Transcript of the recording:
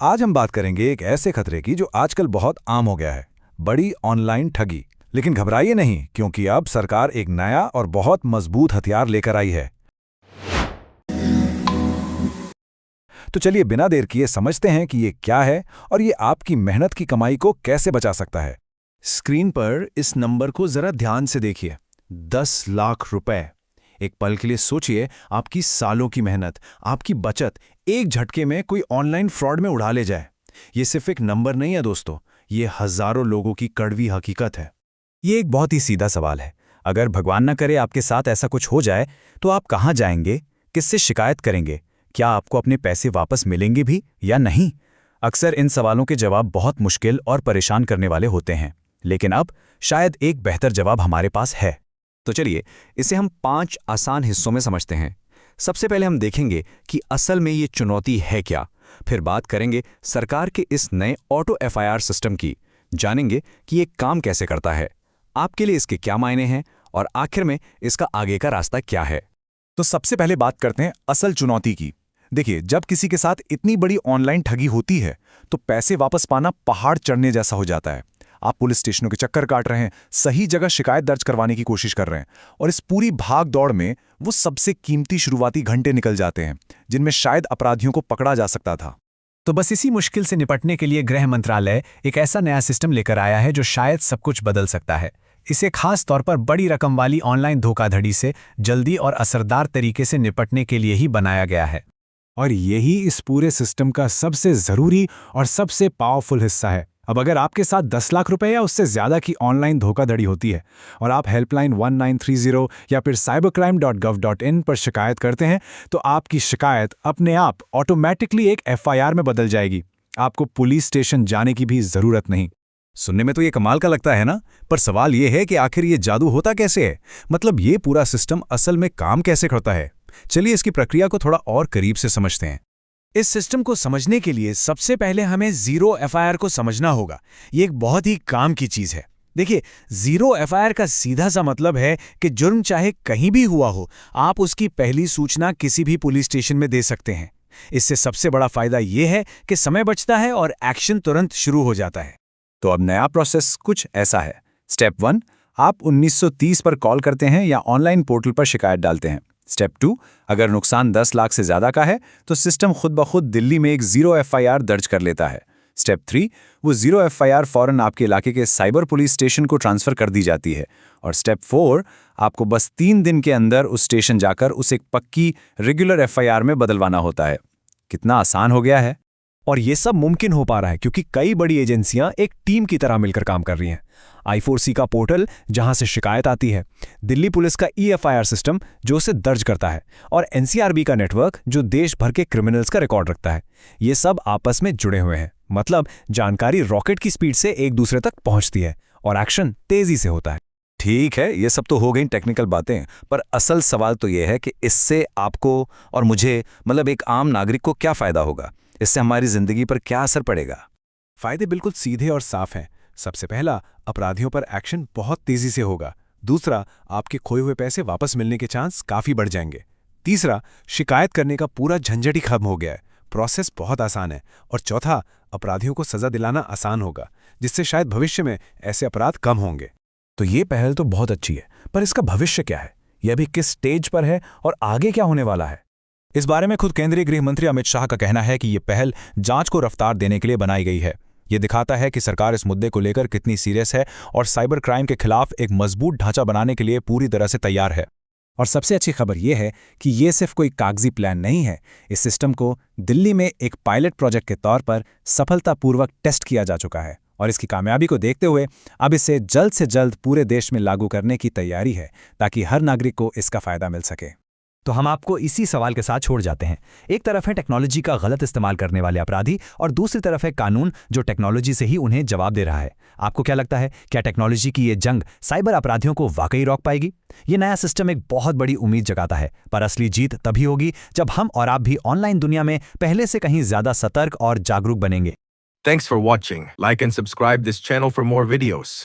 आज हम बात करेंगे एक ऐसे खतरे की जो आजकल बहुत आम हो गया है, बड़ी ऑनलाइन ठगी। लेकिन घबराइए नहीं, क्योंकि अब सरकार एक नया और बहुत मजबूत हथियार लेकर आई है। तो चलिए बिना देर किए समझते हैं कि ये क्या है और ये आपकी मेहनत की कमाई को कैसे बचा सकता है। स्क्रीन पर इस नंबर को जरा ध्यान से देखिए। 10 लाख रुपए। एक पल के लिए सोचिए, आपकी सालों की मेहनत, आपकी बचत एक झटके में कोई ऑनलाइन फ्रॉड में उड़ा ले जाए। ये सिर्फ एक नंबर नहीं है दोस्तों, ये हजारों लोगों की कड़वी हकीकत है। ये एक बहुत ही सीधा सवाल है। अगर भगवान न करे आपके साथ ऐसा कुछ हो जाए तो आप कहाँ जाएंगे, किससे शिकायत करेंगे, क्या आपको अपने पैसे वापस मिलेंगे भी या नहीं? अक्सर इन सवालों के जवाब बहुत मुश्किल और परेशान करने वाले होते हैं, लेकिन अब शायद एक बेहतर जवाब हमारे पास है। तो चलिए इसे हम 5 आसान हिस्सों में समझते हैं। सबसे पहले हम देखेंगे कि असल में ये चुनौती है क्या। फिर बात करेंगे सरकार के इस नए ऑटो एफआईआर सिस्टम की, जानेंगे कि ये काम कैसे करता है, आपके लिए इसके क्या मायने हैं, और आखिर में इसका आगे का रास्ता क्या है। तो सबसे पहले बात करते हैं असल चुनौती की। देखिए, जब किसी के साथ इतनी बड़ी ऑनलाइन ठगी होती है तो पैसे वापस पाना पहाड़ चढ़ने जैसा हो जाता है। आप पुलिस स्टेशनों के चक्कर काट रहे हैं, सही जगह शिकायत दर्ज करवाने की कोशिश कर रहे हैं, और इस पूरी भाग दौड़ में वो सबसे कीमती शुरुआती घंटे निकल जाते हैं जिनमें शायद अपराधियों को पकड़ा जा सकता था। तो बस इसी मुश्किल से निपटने के लिए गृह मंत्रालय एक ऐसा नया सिस्टम लेकर आया है जो शायद सब कुछ बदल सकता है। इसे खास तौर पर बड़ी रकम वाली ऑनलाइन धोखाधड़ी से जल्दी और असरदार तरीके से निपटने के लिए ही बनाया गया है। और यही इस पूरे सिस्टम का सबसे ज़रूरी और सबसे पावरफुल हिस्सा है। अब अगर आपके साथ 10 लाख रुपए या उससे ज़्यादा की ऑनलाइन धोखाधड़ी होती है और आप हेल्पलाइन 1930 या फिर cybercrime.gov.in पर शिकायत करते हैं, तो आपकी शिकायत अपने आप ऑटोमेटिकली एक एफआईआर में बदल जाएगी। आपको पुलिस स्टेशन जाने की भी ज़रूरत नहीं। सुनने में तो ये कमाल का लगता है ना, पर सवाल ये है कि आखिर ये जादू होता कैसे है। मतलब ये पूरा सिस्टम असल में काम कैसे करता है। चलिए इसकी प्रक्रिया को थोड़ा और करीब से समझते हैं। इस सिस्टम को समझने के लिए सबसे पहले हमें जीरो एफआईआर को समझना होगा। ये एक बहुत ही काम की चीज़ है। देखिए, जीरो एफआईआर का सीधा सा मतलब है कि जुर्म चाहे कहीं भी हुआ हो, आप उसकी पहली सूचना किसी भी पुलिस स्टेशन में दे सकते हैं। इससे सबसे बड़ा फायदा ये है कि समय बचता है और एक्शन तुरंत शुरू हो जाता है। तो अब नया प्रोसेस कुछ ऐसा है। स्टेप 1, आप 1930 पर कॉल करते हैं या ऑनलाइन पोर्टल पर शिकायत डालते हैं। स्टेप 2, अगर नुकसान 10 लाख से ज़्यादा का है तो सिस्टम खुद ब खुद दिल्ली में एक जीरो एफआईआर दर्ज कर लेता है। स्टेप 3, वो जीरो एफआईआर फौरन आपके इलाके के साइबर पुलिस स्टेशन को ट्रांसफ़र कर दी जाती है। और स्टेप 4, आपको बस 3 दिन के अंदर उस स्टेशन जाकर उसे एक पक्की रेगुलर एफआईआर में बदलवाना होता है। कितना आसान हो गया है। और ये सब मुमकिन हो पा रहा है क्योंकि कई बड़ी एजेंसियां एक टीम की तरह मिलकर काम कर रही हैं। I4C का पोर्टल जहां से शिकायत आती है, दिल्ली पुलिस का EFIR सिस्टम जो उसे दर्ज करता है, और NCRB का नेटवर्क जो देश भर के क्रिमिनल्स का रिकॉर्ड रखता है। ये सब आपस में जुड़े हुए हैं। मतलब जानकारी रॉकेट की स्पीड से एक दूसरे तक पहुंचती है और एक्शन तेजी से होता है। ठीक है, ये सब तो हो गई टेक्निकल बातें, पर असल सवाल तो ये है कि इससे आपको और मुझे, मतलब एक आम नागरिक को क्या फ़ायदा होगा। इससे हमारी जिंदगी पर क्या असर पड़ेगा। फायदे बिल्कुल सीधे और साफ हैं। सबसे पहला, अपराधियों पर एक्शन बहुत तेजी से होगा। दूसरा, आपके खोए हुए पैसे वापस मिलने के चांस काफी बढ़ जाएंगे। तीसरा, शिकायत करने का पूरा झंझट ही खत्म हो गया है, प्रोसेस बहुत आसान है। और चौथा, अपराधियों को सजा दिलाना आसान होगा, जिससे शायद भविष्य में ऐसे अपराध कम होंगे। तो ये पहल तो बहुत अच्छी है, पर इसका भविष्य क्या है, यह भी किस स्टेज पर है और आगे क्या होने वाला है? इस बारे में खुद केंद्रीय गृह मंत्री अमित शाह का कहना है कि ये पहल जांच को रफ्तार देने के लिए बनाई गई है। ये दिखाता है कि सरकार इस मुद्दे को लेकर कितनी सीरियस है और साइबर क्राइम के खिलाफ एक मजबूत ढांचा बनाने के लिए पूरी तरह से तैयार है। और सबसे अच्छी खबर यह है कि ये सिर्फ कोई कागजी प्लान नहीं है। इस सिस्टम को दिल्ली में एक पायलट प्रोजेक्ट के तौर पर सफलतापूर्वक टेस्ट किया जा चुका है, और इसकी कामयाबी को देखते हुए अब इसे जल्द से जल्द पूरे देश में लागू करने की तैयारी है, ताकि हर नागरिक को इसका फायदा मिल सके। तो हम आपको इसी सवाल के साथ छोड़ जाते हैं। एक तरफ है टेक्नोलॉजी का गलत इस्तेमाल करने वाले अपराधी, और दूसरी तरफ है कानून जो टेक्नोलॉजी से ही उन्हें जवाब दे रहा है। आपको क्या लगता है, क्या टेक्नोलॉजी की ये जंग साइबर अपराधियों को वाकई रोक पाएगी? ये नया सिस्टम एक बहुत बड़ी उम्मीद जगाता है, पर असली जीत तभी होगी जब हम और आप भी ऑनलाइन दुनिया में पहले से कहीं ज्यादा सतर्क और जागरूक बनेंगे। Thanks for watching. Like and subscribe this channel for more videos.